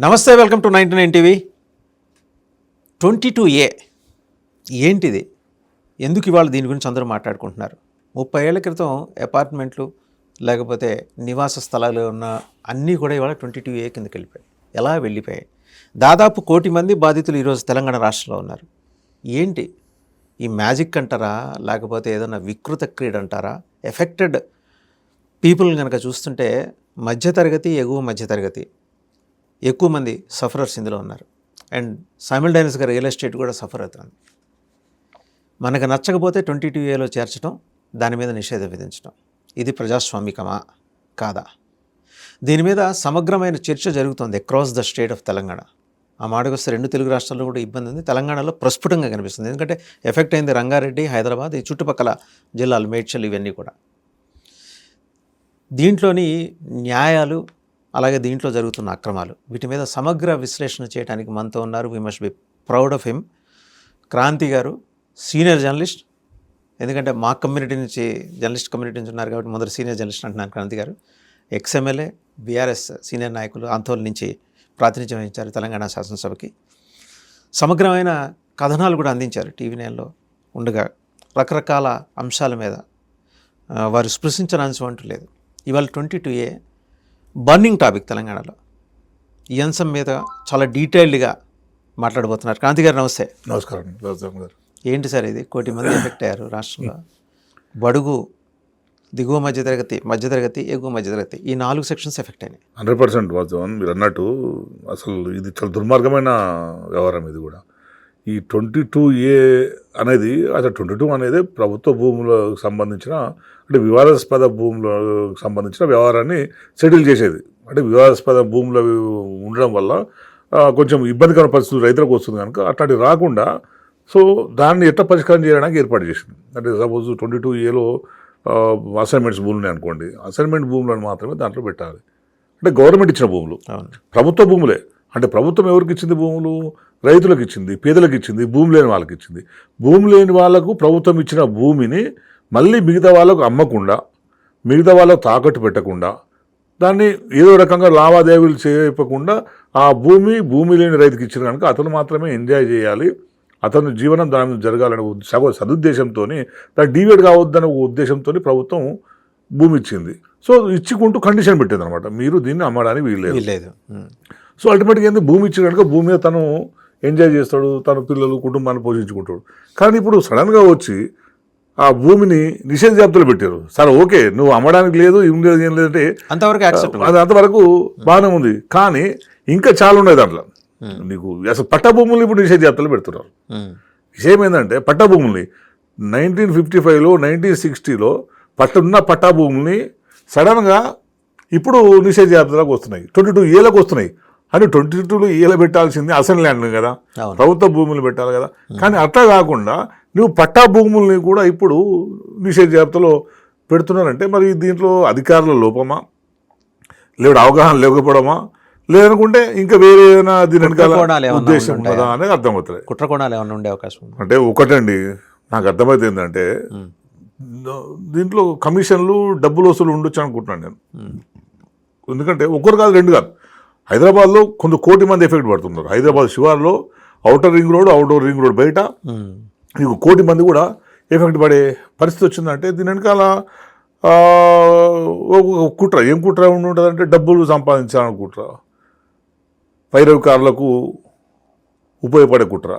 నమస్తే, welcome to 99 TV. 22A ఏంటిది? ఎందుకు ఇవాళ దీని గురించి అందరూ మాట్లాడుకుంటున్నారు? 30 ఏళ్ల క్రితం అపార్ట్మెంట్లు లేకపోతే నివాస స్థలాలు ఉన్న అన్నీ కూడా ఇవాళ 22A కిందకి వెళ్ళిపోయాయి. ఎలా వెళ్ళిపోయాయి? దాదాపు 1 కోటి మంది బాధితులు ఈరోజు తెలంగాణ రాష్ట్రంలో ఉన్నారు. ఏంటి ఈ మ్యాజిక్ అంటారా, లేకపోతే ఏదైనా వికృత క్రీడ అంటారా? ఎఫెక్టెడ్ పీపుల్ కనుక చూస్తుంటే మధ్యతరగతి, ఎగువ మధ్యతరగతి ఎక్కువ మంది సఫరర్స్ ఇందులో ఉన్నారు. అండ్ సైమల్టైనస్గా రియల్ ఎస్టేట్ కూడా సఫర్ అవుతుంది. మనకు నచ్చకపోతే 22Aలో చేర్చడం, దాని మీద నిషేధం విధించడం, ఇది ప్రజాస్వామికమా కాదా? దీని మీద సమగ్రమైన చర్చ జరుగుతోంది across the state of Telangana. ఆ మాటకొస్తే 2 తెలుగు రాష్ట్రాల్లో కూడా ఇబ్బంది ఉంది, తెలంగాణలో ప్రస్ఫుటంగా కనిపిస్తుంది. ఎందుకంటే ఎఫెక్ట్ అయింది రంగారెడ్డి, హైదరాబాద్, ఈ చుట్టుపక్కల జిల్లాలు, మేడ్చల్, ఇవన్నీ కూడా. దీంట్లోని న్యాయాలు, అలాగే దీంట్లో జరుగుతున్న అక్రమాలు, వీటి మీద సమగ్ర విశ్లేషణ చేయడానికి మనతో ఉన్నారు. We must be proud of him. Kranti garu senior journalist. ఎందుకంటే మా కమ్యూనిటీ నుంచి, జర్నలిస్ట్ కమ్యూనిటీ నుంచి ఉన్నారు కాబట్టి మొదటి సీనియర్ జర్నలిస్ట్ అంటున్నాను. క్రాంతి గారు ఎక్స్ఎమ్మెల్యే, బీఆర్ఎస్ సీనియర్ నాయకులు, ఆందోళన నుంచి ప్రాతినిధ్యం వహించారు తెలంగాణ శాసనసభకి. సమగ్రమైన కథనాలు కూడా అందించారు టీవీ 9లో ఉండగా. రకరకాల అంశాల మీద వారు స్పృశించిన అంశం అంటూ లేదు. ఇవాళ 22A బర్నింగ్ టాపిక్ తెలంగాణలో. ఈ అంశం మీద చాలా డీటెయిల్డ్గా మాట్లాడబోతున్నారు. క్రాంతి గారు నమస్తే. నమస్కారం గారు. ఏంటి సార్ ఇది? 1 కోటి మంది ఎఫెక్ట్ అయ్యారు రాష్ట్రంలో. బడుగు, దిగువ మధ్యతరగతి, మధ్యతరగతి, ఎగువ మధ్యతరగతి, ఈ 4 సెక్షన్స్ ఎఫెక్ట్ అయినాయి. 100% వాస్తవం మీరు అన్నట్టు. అసలు ఇది చాలా దుర్మార్గమైన వ్యవహారం. ఇది కూడా ఈ 22A అనేది, అసలు 22 అనేది ప్రభుత్వ భూములకు సంబంధించిన, అంటే వివాదాస్పద భూములకు సంబంధించిన వ్యవహారాన్ని సెటిల్ చేసేది. అంటే వివాదాస్పద భూములు ఉండడం వల్ల కొంచెం ఇబ్బందికర పరిస్థితులు రైతులకు వస్తుంది కనుక అట్లాంటి రాకుండా సో దాన్ని ఎట్లా పరిష్కారం చేయడానికి ఏర్పాటు చేసింది. అంటే సపోజ్ 22Aలో అసైన్మెంట్స్ భూములు అనుకోండి, అసైన్మెంట్ భూములను మాత్రమే దాంట్లో పెట్టాలి. అంటే గవర్నమెంట్ ఇచ్చిన భూములు, ప్రభుత్వ భూములే. అంటే ప్రభుత్వం ఎవరికి ఇచ్చింది భూములు? రైతులకు ఇచ్చింది, పేదలకు ఇచ్చింది, భూమి లేని వాళ్ళకి ఇచ్చింది. భూమి లేని వాళ్ళకు ప్రభుత్వం ఇచ్చిన భూమిని మళ్ళీ మిగతా వాళ్ళకు అమ్మకుండా, మిగతా వాళ్ళకు తాకట్టు పెట్టకుండా, దాన్ని ఏదో రకంగా లావాదేవీలు చేయకుండా ఆ భూమి లేని రైతుకి ఇచ్చిన కనుక అతను మాత్రమే ఎంజాయ్ చేయాలి, అతను జీవనం దాని జరగాలనే సదుద్దేశంతో, దాన్ని డీవియేట్ కావద్దనే ఉద్దేశంతో ప్రభుత్వం భూమి ఇచ్చింది. సో ఇచ్చుకుంటూ కండిషన్ పెట్టింది అనమాట, మీరు దీన్ని అమ్మడానికి వీల్లేదు. సో అల్టిమేట్గా ఏంది, భూమి ఇచ్చిన కనుక భూమి మీద తను ఎంజాయ్ చేస్తాడు, తన పిల్లలు, కుటుంబాన్ని పోషించుకుంటాడు. కానీ ఇప్పుడు సడన్గా వచ్చి ఆ భూమిని నిషేధ జాబితాలో పెట్టారు. సరే ఓకే, నువ్వు అమ్మడానికి లేదు, ఏం లేదంటే అంతవరకు అది అంతవరకు బాగానే ఉంది. కానీ ఇంకా చాలా ఉన్నాయి దాంట్లో. నీకు అసలు పట్టా భూములు ఇప్పుడు నిషేధ జాబితాలో పెడుతున్నారు. విషయం ఏంటంటే పట్టా భూముల్ని 1955లో 1960లో ఉన్న పట్టా భూముల్ని సడన్గా ఇప్పుడు నిషేధ జాబితాలకు వస్తున్నాయి, 22Aలకు వస్తున్నాయి. అని 22Aలో పెట్టాల్సింది అసలు ల్యాండ్ కదా, ప్రభుత్వ భూములు పెట్టాలి కదా. కానీ అట్లా కాకుండా నువ్వు పట్టా భూముల్ని కూడా ఇప్పుడు నిషేధ జాబితాలో పెడుతున్నారంటే మరి దీంట్లో అధికారుల లోపమా, లేదా అవగాహన లేకపోవడమా, లేదనుకుంటే ఇంకా వేరే ఏదైనా దీని వెనకాల ఉద్దేశం కదా అనేది అర్థమవుతుంది. కుట్రకోణాలు ఏమైనా ఉండే అవకాశం అంటే ఒకటండి, నాకు అర్థమైతే ఏంటంటే దీంట్లో కమిషన్లు, డబ్బులు వసూలు ఉండొచ్చు అనుకుంటున్నాను నేను. ఎందుకంటే ఒకరు కాదు, 2 కాదు. హైదరాబాద్లో 1 కోటి మంది ఎఫెక్ట్ పడుతున్నారు. హైదరాబాద్ శివార్లో outer ring road, outdoor ring road బయట నీకు 1 కోటి మంది కూడా ఎఫెక్ట్ పడే పరిస్థితి వచ్చిందంటే దీని వెనకాల కుట్ర. ఏం కుట్ర ఉంటుందంటే డబ్బులు సంపాదించాలని కుట్ర, పైరవికారులకు ఉపయోగపడే కుట్ర.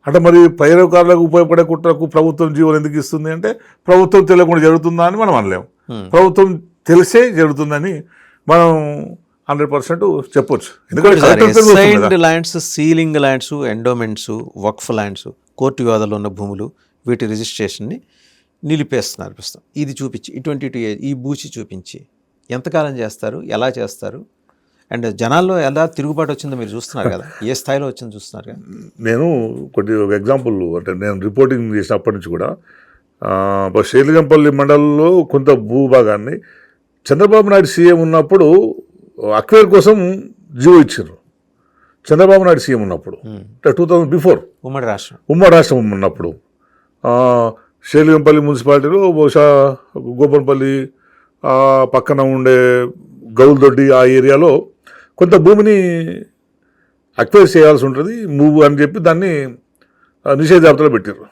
అంటే మరి పైరవికారులకు ఉపయోగపడే కుట్రకు ప్రభుత్వం జీవోలు ఎందుకు ఇస్తుంది అంటే ప్రభుత్వం తెలియకుండా జరుగుతుందా అని మనం అనలేము. ప్రభుత్వం తెలిసే జరుగుతుందని మనం 100% చెప్పొచ్చు. ఎందుకంటే ల్యాండ్స్, సీలింగ్ ల్యాండ్స్, ఎండోమెంట్స్, వక్ఫ్ ల్యాండ్స్, కోర్టు వివాదాలు ఉన్న భూములు, వీటి రిజిస్ట్రేషన్ని నిలిపేస్తున్నారు ప్రస్తుతం. ఇది చూపించి 22A ఈ బూచి చూపించి ఎంతకాలం చేస్తారు, ఎలా చేస్తారు, అండ్ జనాల్లో ఎలా తిరుగుబాటు వచ్చిందో మీరు చూస్తున్నారు కదా, ఏ స్థాయిలో వచ్చిందో చూస్తున్నారు కదా. నేను ఒక ఎగ్జాంపుల్, అంటే నేను రిపోర్టింగ్ చేసినప్పటి నుంచి కూడా షేర్లింగంపల్లి మండలంలో కొంత భూభాగాన్ని చంద్రబాబు నాయుడు సీఎం ఉన్నప్పుడు అక్వేర్ కోసం జీవో ఇచ్చారు. చంద్రబాబు నాయుడు సీఎం ఉన్నప్పుడు, 2000 బిఫోర్ ఉమ్మడి రాష్ట్రం ఉన్నప్పుడు షేర్లింగంపల్లి మున్సిపాలిటీలో బహుశా గోపన్పల్లి పక్కన ఉండే గౌల్దొడ్డి ఆ ఏరియాలో కొంత భూమిని అక్వైర్ చేయాల్సి ఉంటుంది మూవ్ అని చెప్పి దాన్ని నిషేధ జాబితాలో పెట్టారు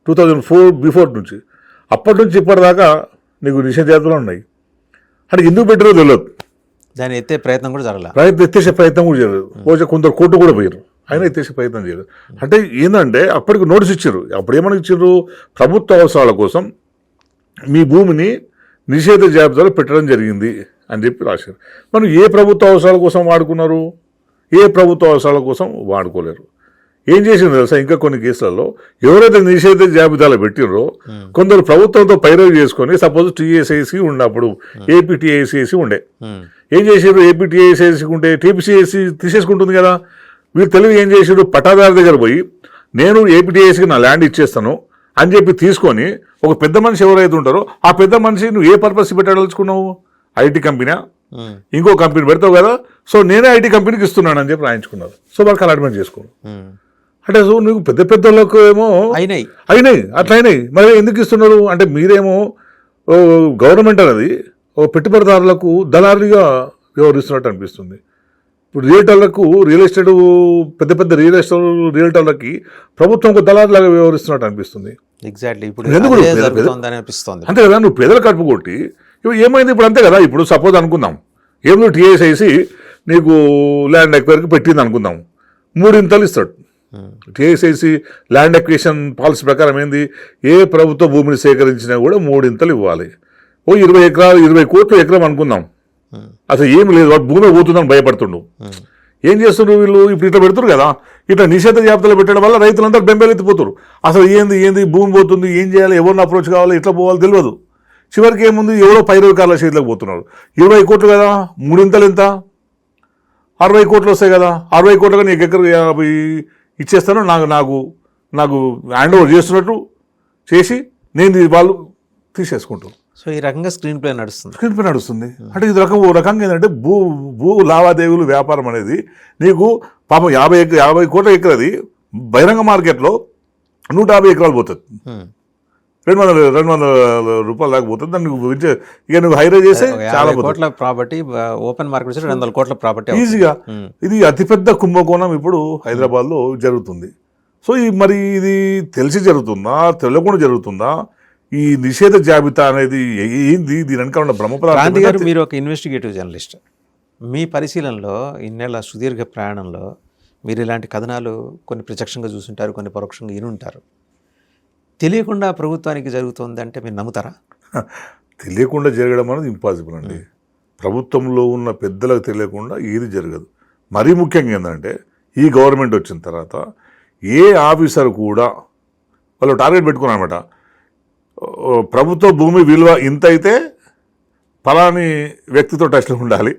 2004 బిఫోర్ నుంచి. అప్పటి నుంచి ఇప్పటిదాకా నీకు నిషేధ జాబితాలో ఉన్నాయి. అంటే ఎందుకు పెట్టారో తెలియదు. దాన్ని ఎత్తే ప్రయత్నం కూడా జరగలేదు. ఎత్తేసే ప్రయత్నం కూడా చేయలేదు. బహుశా కొందరు కోర్టు కూడా పోయారు, అయినా ఎత్తేసే ప్రయత్నం చేయలేదు. అంటే ఏంటంటే అప్పటికి నోటీస్ ఇచ్చారు. అప్పుడు ఏమని ఇచ్చారు, ప్రభుత్వ అవసరాల కోసం మీ భూమిని నిషేధ జాబితాలో పెట్టడం జరిగింది అని చెప్పి రాశారు. మనం ఏ ప్రభుత్వ అవసరాల కోసం వాడుకున్నారు, ఏ ప్రభుత్వ అవసరాల కోసం వాడుకోలేరు. ఏం చేసింది తెలుసా, ఇంకా కొన్ని కేసులలో ఎవరైతే నిషేధ జాబితాలో పెట్టినరో కొందరు ప్రభుత్వంతో పైరవి చేసుకొని, సపోజ్ టీఎస్ఐసి ఉన్నప్పుడు ఏపీటీఐసిసి ఉండే, ఏం చేసారు, ఏపీటీఐసిసి ఉంటే టీపీసీఐసి తీసేసుకుంటుంది కదా. వీరు తెలివి ఏం చేసారు, పట్టాదారు దగ్గర పోయి నేను ఏపీటీఐసికి నా ల్యాండ్ ఇచ్చేస్తాను అని చెప్పి తీసుకొని ఒక పెద్ద మనిషి ఎవరైతే ఉంటారో ఆ పెద్ద మనిషి నువ్వు ఏ పర్పస్ పెట్టదలుచుకున్నావు, ఐటీ కంపెనీ ఇంకో కంపెనీ పెడతావు కదా, సో నేనే ఐటీ కంపెనీకి ఇస్తున్నాను అని చెప్పి రాయించుకున్నారు. సో వాళ్ళకి అలాట్మెంట్ చేసుకోరు. అంటే సో నువ్వు పెద్ద పెద్దలకు ఏమో అయినాయి అట్లా అయినాయి, మరి ఎందుకు ఇస్తున్నారు అంటే మీరేమో గవర్నమెంట్ అనేది ఓ పెట్టుబడిదారులకు దళారుగా వ్యవహరిస్తున్నట్టు అనిపిస్తుంది. ఇప్పుడు రియల్టర్లకు రియల్ ఎస్టేట్ పెద్ద పెద్ద రియల్టర్లకి ప్రభుత్వం ఒక దళారులాగా వ్యవహరిస్తున్నట్టు అనిపిస్తుంది. ఎగ్జాక్ట్లీ ఇప్పుడు అంతే కదా, నువ్వు పేదల కడుపు కొట్టి ఇప్పుడు ఏమైంది, ఇప్పుడు అంతే కదా. ఇప్పుడు సపోజ్ అనుకుందాం, ఏమో టీఎస్ఐసి నీకు ల్యాండ్ ఎక్వైర్కి పెట్టింది అనుకుందాం, 3 ఇంతలు ఇస్తాడు. టీఎస్ఐసి ల్యాండ్ ఎక్విజిషన్ పాలసీ ప్రకారం ఏంది, ఏ ప్రభుత్వ భూమిని సేకరించినా కూడా 3 ఇంతలు ఇవ్వాలి. ఓ 20 ఎకరాలు 20 కోట్లు ఎకరం అనుకుందాం, అసలు ఏమి లేదు, వాడు భూమి పోతుందని భయపడుతుండు. ఏం చేస్తున్నారు వీళ్ళు, ఇప్పుడు ఇట్లా పెడుతున్నారు కదా, ఇట్లా నిషేధ జాబితాలో పెట్టడం వల్ల రైతులందరూ బెంబేలెత్తిపోతారు. అసలు ఏంది భూమి పోతుంది, ఏం చేయాలి, ఎవరిని అప్రోచ్ కావాలి, ఎట్లా పోవాలి తెలియదు. చివరికి ఏముంది, ఎవరో పైరవికారుల చేతిలోకి పోతున్నారు. 20 కోట్లు కదా, 3 ఇంతలు ఎంత, 60 కోట్లు వస్తాయి కదా, 60 కోట్లుగా నీకు ఎకర 50 ఇచ్చేస్తాను, నాకు హ్యాండ్ ఓవర్ చేస్తున్నట్టు చేసి నేను వాళ్ళు తీసేసుకుంటాను. సో ఈ రకంగా స్క్రీన్ ప్లే నడుస్తుంది. అంటే ఇది ఓ రకంగా ఏంటంటే భూ లావాదేవీలు వ్యాపారం అనేది నీకు పాపం 50 కోట్ల ఎకరది బహిరంగ మార్కెట్లో 150 ఎకరాలు పోతుంది, 200 రూపాయల దాకా పోతుంది. దాన్ని ఇక నువ్వు హైరైజ్ చేస్తే చాలా కోట్ల ప్రాపర్టీ, ఓపెన్ మార్కెట్ 200 కోట్ల ప్రాపర్టీ ఈజీగా. ఇది అతిపెద్ద కుంభకోణం ఇప్పుడు హైదరాబాద్లో జరుగుతుంది. సో మరి ఇది తెలిసి జరుగుతుందా, తెలియకుండా జరుగుతుందా, ఈ నిషేధ జాబితా అనేది ఏంది, దీని వెనకాల క్రాంతి గారు మీరు ఒక ఇన్వెస్టిగేటివ్ జర్నలిస్ట్, మీ పరిశీలనలో ఇన్నేళ్ల సుదీర్ఘ ప్రయాణంలో మీరు ఇలాంటి కథనాలు కొన్ని ప్రత్యక్షంగా చూసుంటారు, కొన్ని పరోక్షంగా వినుంటారు. తెలియకుండా ప్రభుత్వానికి జరుగుతుంది అంటే మీరు నమ్ముతారా? తెలియకుండా జరగడం అనేది ఇంపాసిబుల్ అండి. ప్రభుత్వంలో ఉన్న పెద్దలకు తెలియకుండా ఏది జరగదు. మరీ ముఖ్యంగా ఏంటంటే ఈ గవర్నమెంట్ వచ్చిన తర్వాత ఏ ఆఫీసర్ కూడా వాళ్ళు టార్గెట్ పెట్టుకున్నారు అనమాట, ప్రభుత్వ భూమి విలువ ఇంత అయితే ఫలాని వ్యక్తితో టచ్లో ఉండాలి,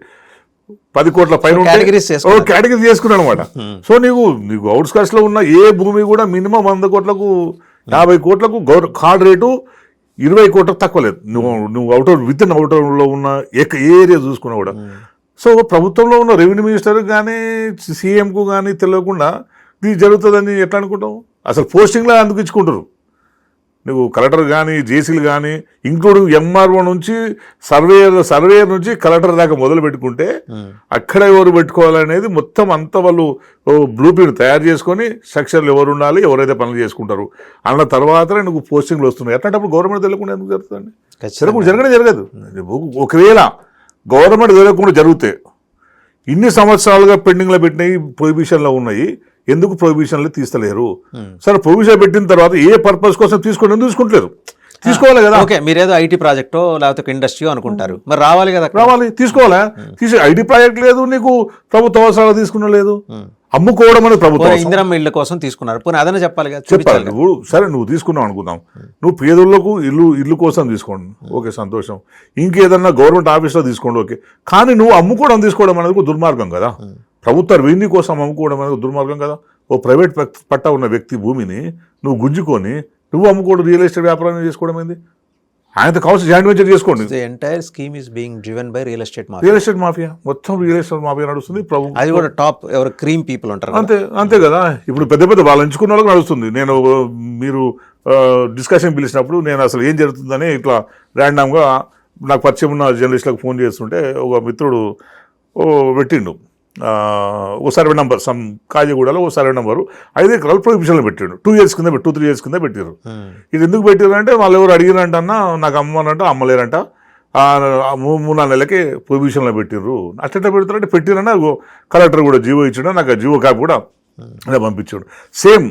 10 కోట్ల పైన కేటగిరీ చేసుకున్నాను అనమాట. సో నీకు అవుట్స్కట్స్లో ఉన్న ఏ భూమి కూడా మినిమం 100 కోట్లకు 50 కోట్లకు కార్డ్ రేటు 20 కోట్లకు తక్కువ లేదు. నువ్వు విత్ ఇన్ అవుటర్లో ఉన్న ఏ ఏరియా చూసుకున్నా కూడా. సో ప్రభుత్వంలో ఉన్న రెవెన్యూ మినిస్టర్కి కానీ సీఎంకు కానీ తెలియకుండా ఇది జరుగుతుందని ఎట్లా అనుకుంటావు? అసలు పోస్టింగ్లో అందుకు ఇచ్చుకుంటారు. నువ్వు కలెక్టర్ కానీ జేసీలు కానీ ఇంక్లూడింగ్ ఎంఆర్ఓ నుంచి సర్వేయర్ నుంచి కలెక్టర్ దాకా మొదలు పెట్టుకుంటే అక్కడ ఎవరు పెట్టుకోవాలనేది మొత్తం అంతా వాళ్ళు బ్లూ ప్రింట్ తయారు చేసుకొని స్ట్రక్చర్లు ఎవరు ఉండాలి, ఎవరైతే పనులు చేసుకుంటారు అన్న తర్వాతనే నువ్వు పోస్టింగ్లు వస్తున్నాయి. అట్లాంటప్పుడు గవర్నమెంట్ తెలియకుండా ఎందుకు జరుగుతుందండి? జరగదు. ఒకవేళ గవర్నమెంట్ తెలియకుండా జరిగితే ఇన్ని సంవత్సరాలుగా పెండింగ్లో పెట్టినవి ప్రొహిబిషన్లో ఉన్నాయి, ఎందుకు ప్రొహిబిషన్లు తీస్తలేరు? సరే ప్రొహిబిషన్ పెట్టిన తర్వాత ఏ పర్పస్ కోసం తీసుకుంటలేరు? తీసుకోవాలి కదా. ఓకే, మీరేదో ఐటీ ప్రాజెక్టో లేకపోతే ఇండస్ట్రీ అనుకుంటారు, మరి రావాలి కదా, తీసుకోవాలా? ఐటీ ప్రాజెక్ట్ లేదు, నీకు ప్రభుత్వ అవసరాలు తీసుకున్న లేదు, అమ్ముకోవడం అనేది ప్రభుత్వం ఇందిరమ్మ ఇళ్ళ కోసం తీసుకున్నారు, పోనీ అదనే చెప్పాలి కదా. చెప్పాలి. సరే నువ్వు తీసుకున్నావు అనుకుందాం, నువ్వు పేదోళ్లకు ఇల్లు కోసం తీసుకోండి, ఓకే సంతోషం. ఇంకేదన్నా గవర్నమెంట్ ఆఫీస్లో తీసుకోండి, ఓకే. కానీ నువ్వు అమ్ముకోవడం తీసుకోవడం అనేది దుర్మార్గం కదా. ప్రభుత్వ రెవెన్యూ కోసం అమ్ముకోవడం అనేది దుర్మార్గం కదా. ఓ ప్రైవేట్ పట్టా ఉన్న వ్యక్తి భూమిని నువ్వు గుంజుకొని నువ్వు అమ్ముకోవడం, రియల్ ఎస్టేట్ వ్యాపారం చేసుకోవడం ఏంది? ఆయనతో కావాల్సిన జాయింట్ వెంచర్ చేసుకోండి. Entire scheme is being driven by real estate mafia. మొత్తం రియల్ ఎస్టేట్ మాఫియా నడుస్తుంది. అది కూడా టాప్ ఎవరు క్రీమ్ పీపుల్ ఉంటారు. అంతే కదా. ఇప్పుడు పెద్ద వాళ్ళు ఎంచుకున్న వాళ్ళకి నడుస్తుంది. మీరు డిస్కషన్ పిలిచినప్పుడు నేను అసలు ఏం జరుగుతుందని ఇట్లా ర్యాండమ్గా నాకు పరిచయం ఉన్న జర్నలిస్టులకు ఫోన్ చేస్తుంటే ఒక మిత్రుడు పెట్టిండు, ఓ సర్వే నెంబర్ సమ్ కాజీగూడలో ఓ సర్వే నెంబరు 5 ఎకరాలు ప్రొహిబిషన్లో పెట్టాడు 2 years కింద 2-3 years కింద పెట్టారు. ఇది ఎందుకు పెట్టారు అంటే వాళ్ళు ఎవరు అడిగిరంట అన్న నాకు అమ్మనంట అమ్మలేరంట 3-4 నెలలకి ప్రొహిబిషన్లో పెట్టిర్రు. అట్లా పెడతారంటే పెట్టిరన్నా కలెక్టర్ కూడా జీవో ఇచ్చాడు, నాకు ఆ జీవో కాపీ కూడా అలా పంపించాడు. సేమ్